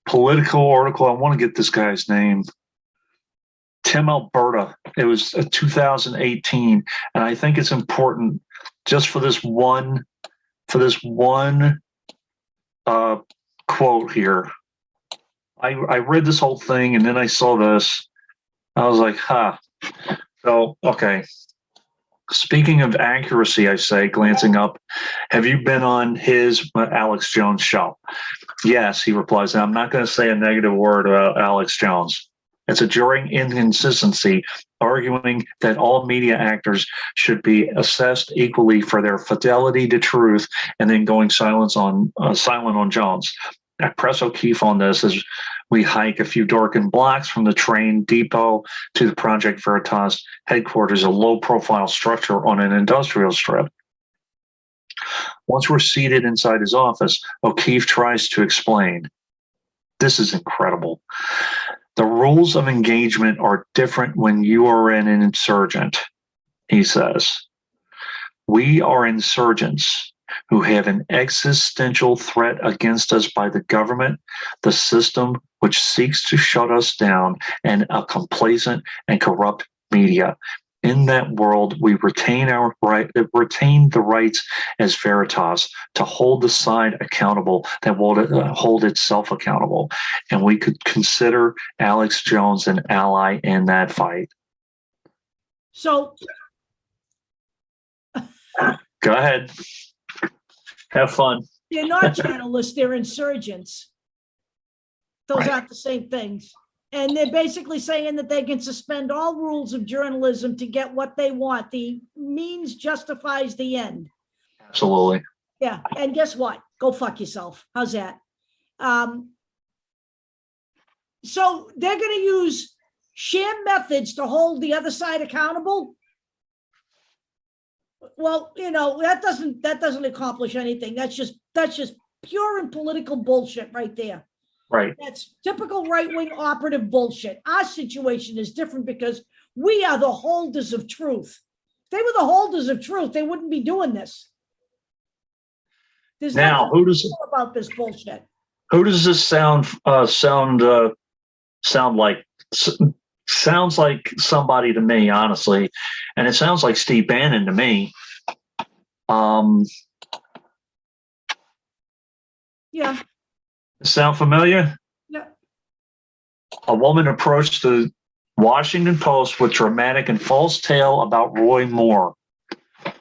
political article. I want to get this guy's name. Tim Alberta. It was 2018, and I think it's important just for this one quote here. I read this whole thing, and then I saw this. I was like, huh. So, okay. Speaking of accuracy, I say, glancing up, have you been on his Alex Jones show? Yes, he replies. I'm not going to say a negative word about Alex Jones. It's a jarring inconsistency, arguing that all media actors should be assessed equally for their fidelity to truth, and then going silent on Jones. I press O'Keefe on this as we hike a few darkened blocks from the train depot to the Project Veritas headquarters, a low-profile structure on an industrial strip. Once we're seated inside his office, O'Keefe tries to explain. This is incredible. The rules of engagement are different when you are an insurgent, he says. We are insurgents who have an existential threat against us by the government, the system which seeks to shut us down, and a complacent and corrupt media. In that world, we retain the rights as Veritas to hold the side accountable that will hold itself accountable. And we could consider Alex Jones an ally in that fight. So, go ahead. Have fun. They're not journalists, they're insurgents. Those aren't the same things. And they're basically saying that they can suspend all rules of journalism to get what they want. The means justifies the end. Absolutely. Yeah. And guess what? Go fuck yourself. How's that? So they're going to use sham methods to hold the other side accountable. Well, that doesn't accomplish anything. That's just pure and political bullshit right there. Right. That's typical right-wing operative bullshit. Our situation is different because we are the holders of truth. If they were the holders of truth, they wouldn't be doing this. There's now, who does about this bullshit? Who does this sound like? Sounds like somebody to me, honestly, and it sounds like Steve Bannon to me. Yeah. Sound familiar? Yeah. A woman approached the Washington Post with dramatic and false tale about Roy Moore,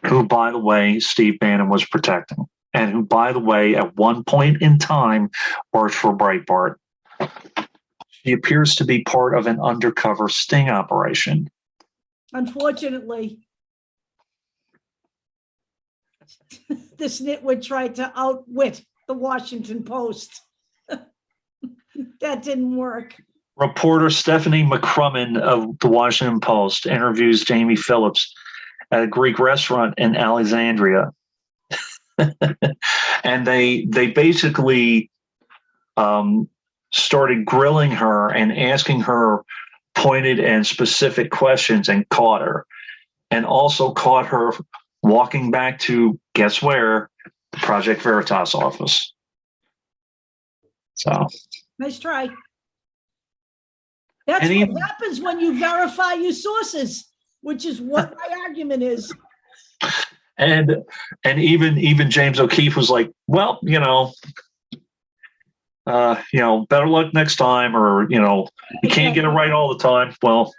who, by the way, Steve Bannon was protecting, and who, by the way, at one point in time worked for Breitbart. She appears to be part of an undercover sting operation. Unfortunately, this nitwit tried to outwit the Washington Post. That didn't work. Reporter Stephanie McCrumman of the Washington Post interviews Jamie Phillips at a Greek restaurant in Alexandria. And they basically started grilling her and asking her pointed and specific questions and caught her. And also caught her walking back to, guess where? The Project Veritas office. So Nice try. That's what happens when you verify your sources, which is what my argument is. And even James O'Keefe was like, well, better luck next time, or you can't get it right all the time. Well,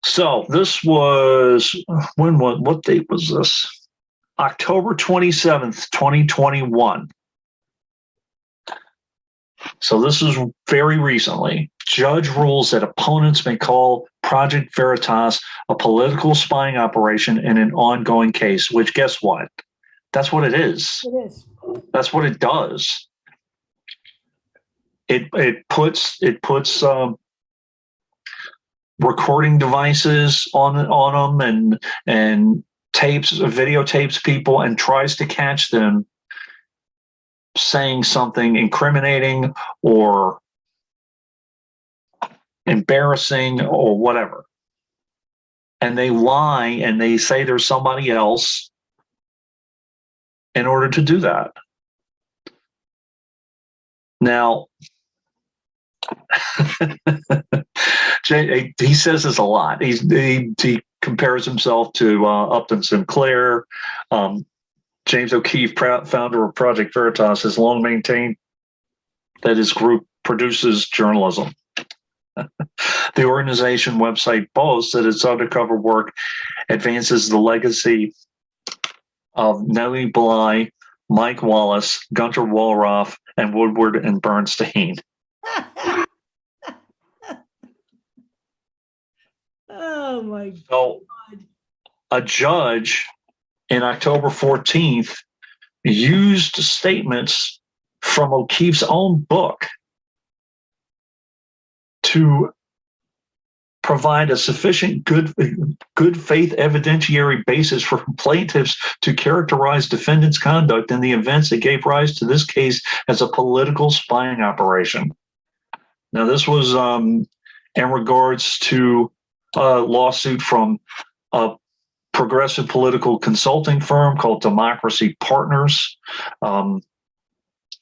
so this was what date was this? October 27th, 2021. So this is very recently. Judge rules that opponents may call Project Veritas a political spying operation in an ongoing case, which, guess what? That's what it is. It is. That's what it does. It puts recording devices on them and videotapes people and tries to catch them saying something incriminating or embarrassing or whatever. And they lie and they say there's somebody else in order to do that. Now, he says this a lot. He compares himself to Upton Sinclair. James O'Keefe, founder of Project Veritas, has long maintained that his group produces journalism. The organization website boasts that its undercover work advances the legacy of Nellie Bly, Mike Wallace, Gunter Wallraff, and Woodward and Bernstein. Oh my So, God. a judge in October 14th used statements from O'Keefe's own book to provide a sufficient good faith evidentiary basis for plaintiffs to characterize defendants' conduct in the events that gave rise to this case as a political spying operation. Now, this was in regards to a lawsuit from a progressive political consulting firm called Democracy Partners.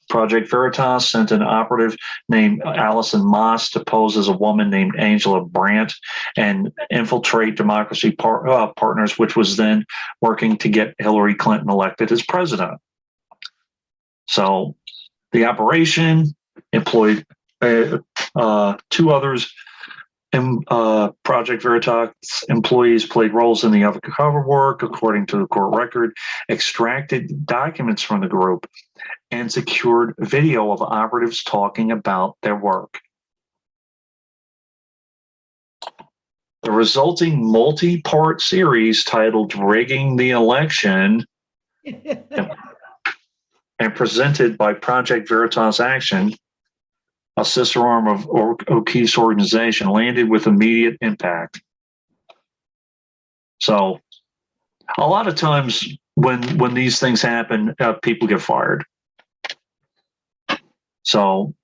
Project Veritas sent an operative named Allison Moss to pose as a woman named Angela Brandt and infiltrate Democracy Partners, which was then working to get Hillary Clinton elected as president. So the operation employed two others. Project Veritas employees played roles in the undercover work, according to the court record, extracted documents from the group, and secured video of operatives talking about their work. The resulting multi-part series titled Rigging the Election and presented by Project Veritas Action, a sister arm of O'Keefe's organization, landed with immediate impact. So a lot of times when these things happen, people get fired. So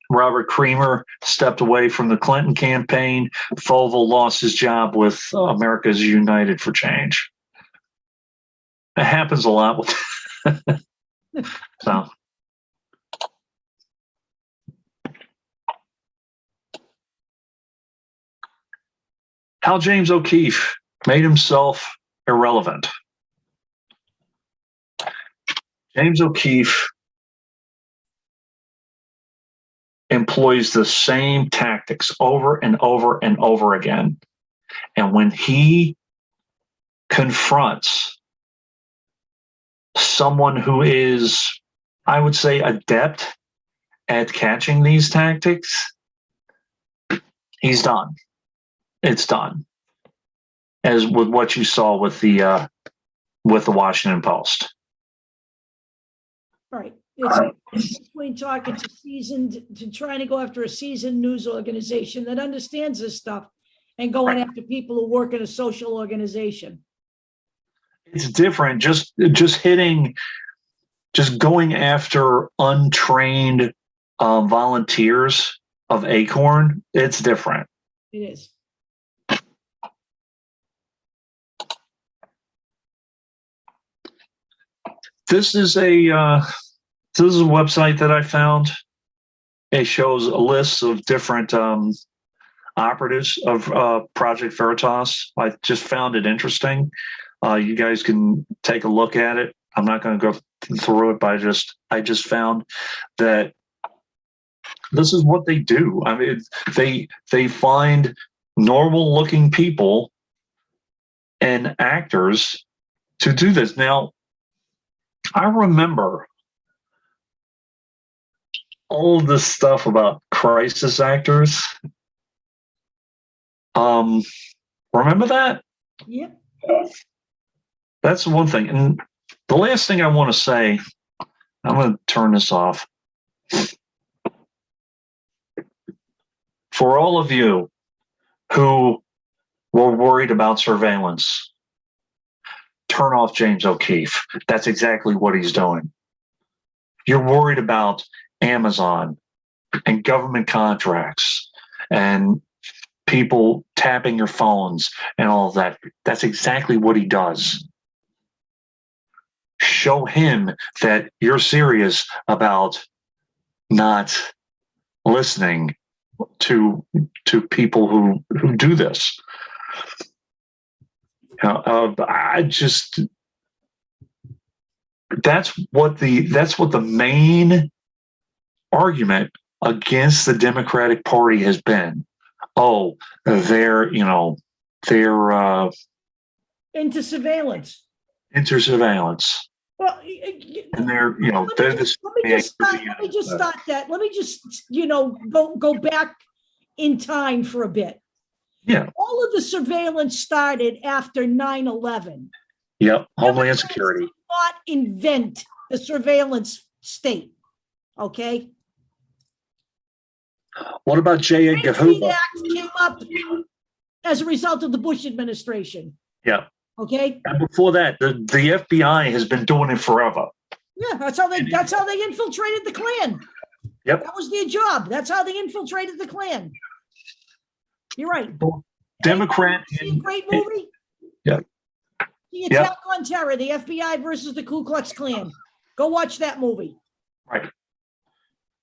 Robert Creamer stepped away from the Clinton campaign. Fogle lost his job with America's United for Change. It happens a lot with so. How James O'Keefe made himself irrelevant. James O'Keefe employs the same tactics over and over and over again. And when he confronts someone who is, I would say, adept at catching these tactics, he's done. it's done. As with what you saw with the Washington Post. Right. It's between talking to trying to go after a seasoned news organization that understands this stuff and going after people who work in a social organization. It's different. Just going after untrained volunteers of ACORN. It's different. It is. This is a website that I found. It shows a list of different operatives of Project Veritas. I just found it interesting. You guys can take a look at it. I'm not going to go through it, but I just found that this is what they do. I mean, they find normal looking people and actors to do this. Now, I remember all this stuff about crisis actors. Remember that? Yep. That's one thing. And the last thing I want to say, I'm going to turn this off. For all of you who were worried about surveillance, turn off James O'Keefe. That's exactly what he's doing. You're worried about Amazon and government contracts and people tapping your phones and all of that. That's exactly what he does. Show him that you're serious about not listening to people who do this. I just that's what the main argument against the Democratic Party has been. Oh, they're into surveillance. Into surveillance. Well, and they're let me just start that. Let me just go back in time for a bit. Yeah. All of the surveillance started after 9/11. Yep. Homeland Security. Did not invent the surveillance state. Okay. What about J. Edgar Hoover? Act came up as a result of the Bush administration. Yeah. Okay. And before that, the FBI has been doing it forever. Yeah, that's how they infiltrated the Klan. Yep. That was their job. That's how they infiltrated the Klan. You're right. Democrat. Great movie. Yeah. The Attack on Terror, the FBI versus the Ku Klux Klan. Go watch that movie. Right.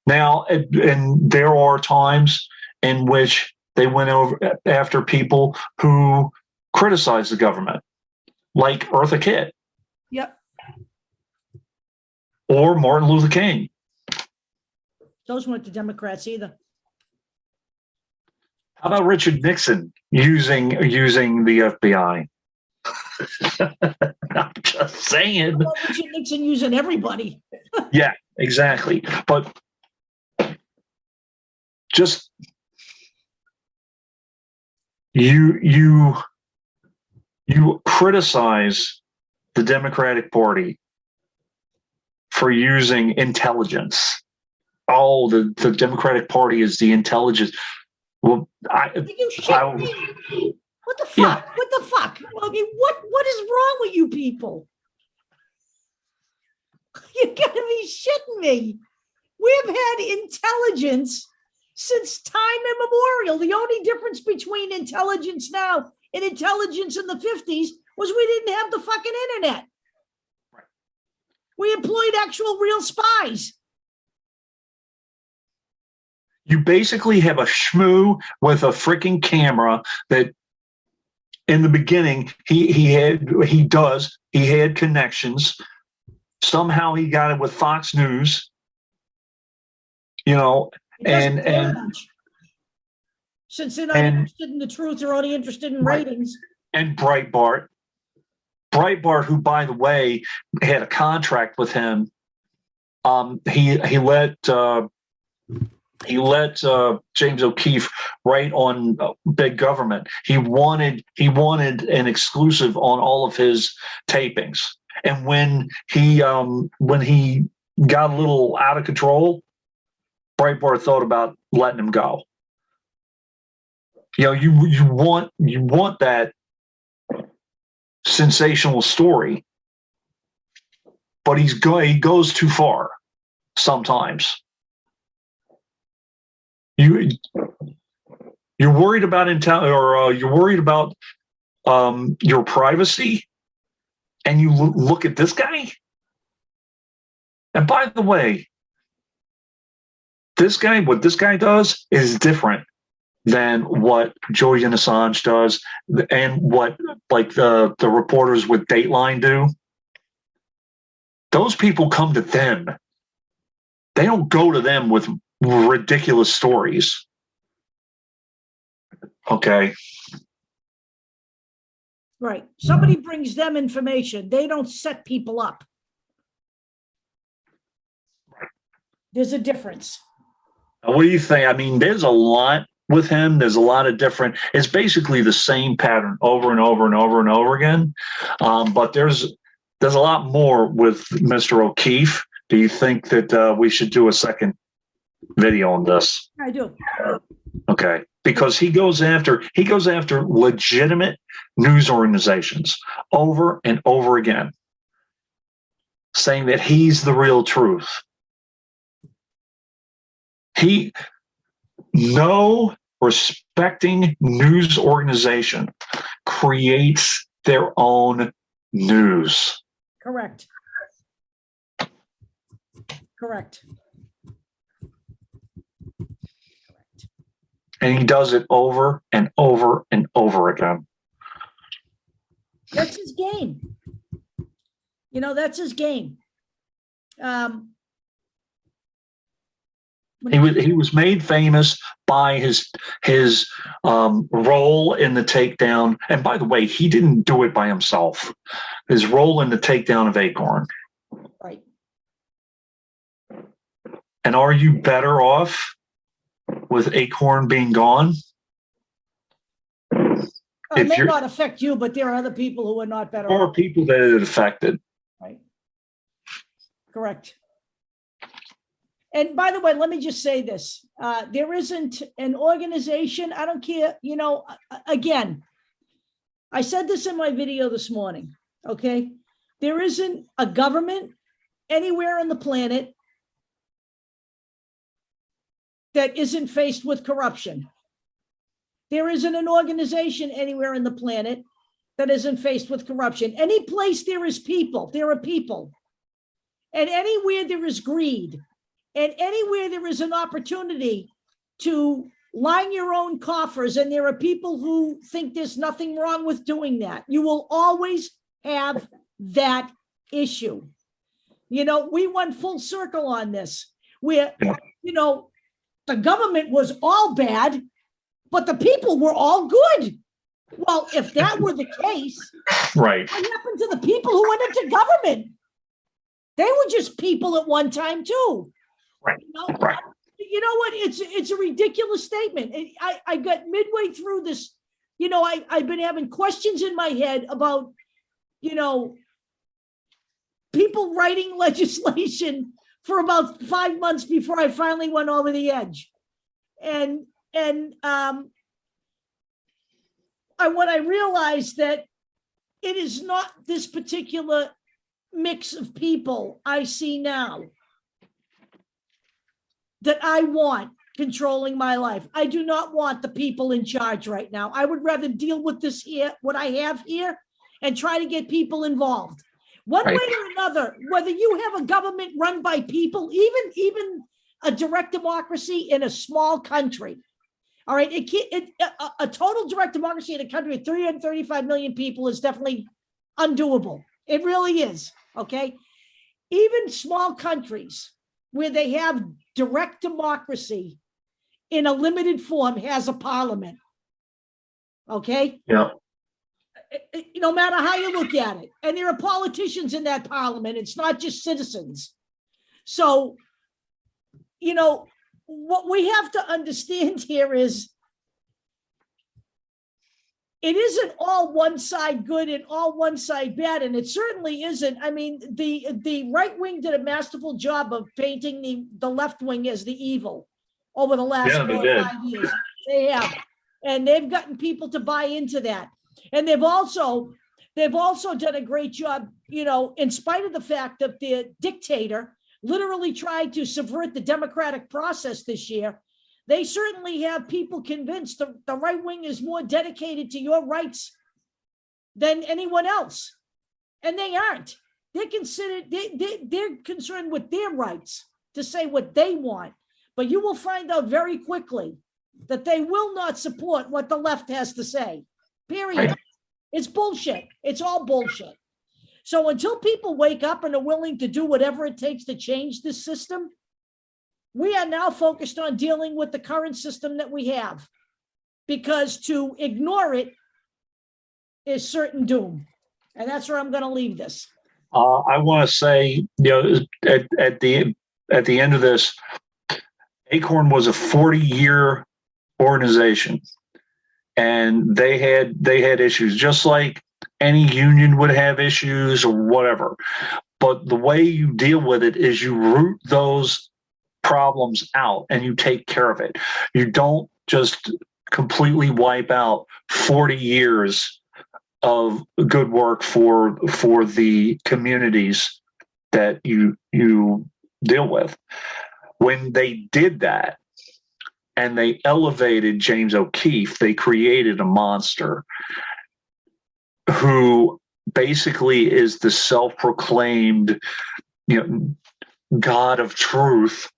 Now, and there are times in which they went over after people who criticized the government, like Eartha Kitt. Yep. Or Martin Luther King. Those weren't the Democrats either. How about Richard Nixon using the FBI? I'm just saying. Well, Richard Nixon using everybody. Yeah, exactly. But just you criticize the Democratic Party for using intelligence. Oh, the Democratic Party is the intelligence. Well, what the fuck? Yeah. What the fuck? I mean, what is wrong with you people? You gotta be shitting me. We've had intelligence since time immemorial. The only difference between intelligence now and intelligence in the 50s was we didn't have the fucking internet. Right. We employed actual real spies. You basically have a schmoo with a freaking camera that in the beginning he had connections. Somehow he got it with Fox News, and since they're not interested in the truth, they're only interested in ratings. And Breitbart, who, by the way, had a contract with him. He let He let James O'Keefe write on big government. He wanted an exclusive on all of his tapings. And when he got a little out of control, Breitbart thought about letting him go. You know, you want that sensational story, but he goes too far sometimes. You're worried about you're worried about your privacy, and you look at this guy. And by the way, what this guy does is different than what Julian Assange does, and what like the reporters with Dateline do. Those people come to them. They don't go to them with ridiculous stories. Okay. Right. Somebody brings them information. They don't set people up. There's a difference. What do you think? I mean, there's a lot with him. There's a lot of different, it's basically the same pattern over and over and over and over again. But there's a lot more with Mr. O'Keefe. Do you think that we should do a second video on this? I do. Okay. Because he goes after legitimate news organizations over and over again, saying that he's the real truth. No respecting news organization creates their own news. Correct. Correct. And he does it over and over and over again. That's his game. You know, that's his game. He was made famous by his role in the takedown. And by the way, he didn't do it by himself. His role in the takedown of ACORN. Right. And are you better off with ACORN being gone? It may not affect you, but there are other people who are not better off. There are people that it affected. Right. Correct. And by the way, let me just say this. There isn't an organization, I don't care, you know, again, I said this in my video this morning, okay? There isn't a government anywhere on the planet that isn't faced with corruption. There isn't an organization anywhere on the planet that isn't faced with corruption. Any place there is people, there are people. And anywhere there is greed, and anywhere there is an opportunity to line your own coffers, and there are people who think there's nothing wrong with doing that, you will always have that issue. You know, we went full circle on this, where, you know, the government was all bad, but the people were all good. Well, if that were the case, right, what happened to the people who went into government? They were just people at one time too. Right. You know, right. You know what? It's a ridiculous statement. I got midway through this. You know, I've been having questions in my head about, you know, people writing legislation for about 5 months before I finally went over the edge. And when I realized that it is not this particular mix of people I see now that I want controlling my life. I do not want the people in charge right now. I would rather deal with this here, what I have here, and try to get people involved. One way or another, whether you have a government run by people, even a direct democracy in a small country, all right, a total direct democracy in a country with 335 million people is definitely undoable. It really is, okay? Even small countries where they have direct democracy in a limited form has a parliament, okay? Yeah. No matter how you look at it. And there are politicians in that parliament. It's not just citizens. So, you know, what we have to understand here is it isn't all one side good and all one side bad, and it certainly isn't. I mean, the right wing did a masterful job of painting the left wing as the evil over the last 4 or 5 years. They have, and they've gotten people to buy into that, and they've also done a great job, you know, in spite of the fact that the dictator literally tried to subvert the democratic process this year. They certainly have people convinced the right wing is more dedicated to your rights than anyone else. And they aren't. They're concerned with their rights to say what they want. But you will find out very quickly that they will not support what the left has to say. Period. It's bullshit. It's all bullshit. So until people wake up and are willing to do whatever it takes to change this system, we are now focused on dealing with the current system that we have, because to ignore it is certain doom. And that's where I'm going to leave this. I want to say, you know, at the end of this, ACORN was a 40-year organization, and they had issues just like any union would have issues or whatever. But the way you deal with it is you root those problems out and you take care of it. You don't just completely wipe out 40 years of good work for the communities that you deal with. When they did that and they elevated James O'Keefe, they created a monster who basically is the self-proclaimed, you know, God of truth,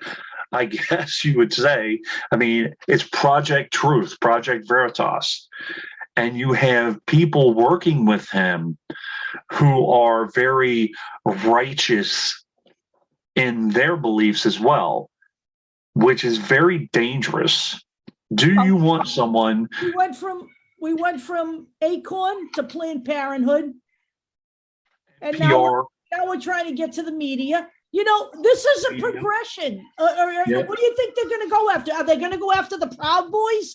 I guess you would say. I mean, it's Project Truth, Project Veritas. And you have people working with him who are very righteous in their beliefs as well, which is very dangerous. Do you want someone? We went from ACORN to Planned Parenthood, and PR. now we're trying to get to the media. You know, this is a progression. What do you think they're going to go after? Are they going to go after the Proud Boys?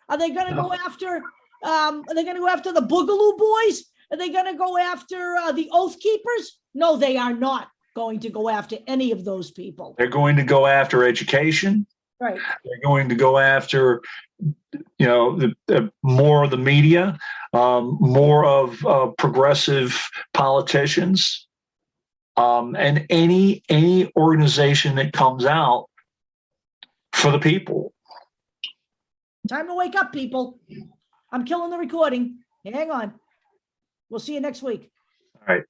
Are they going to go after? Are they going to go after the Boogaloo Boys? Are they going to go after the Oath Keepers? No, they are not going to go after any of those people. They're going to go after education. Right. They're going to go after, you know, more of the media, more of progressive politicians. And any organization that comes out for the people. Time to wake up, people. I'm killing the recording. Hang on. We'll see you next week. All right.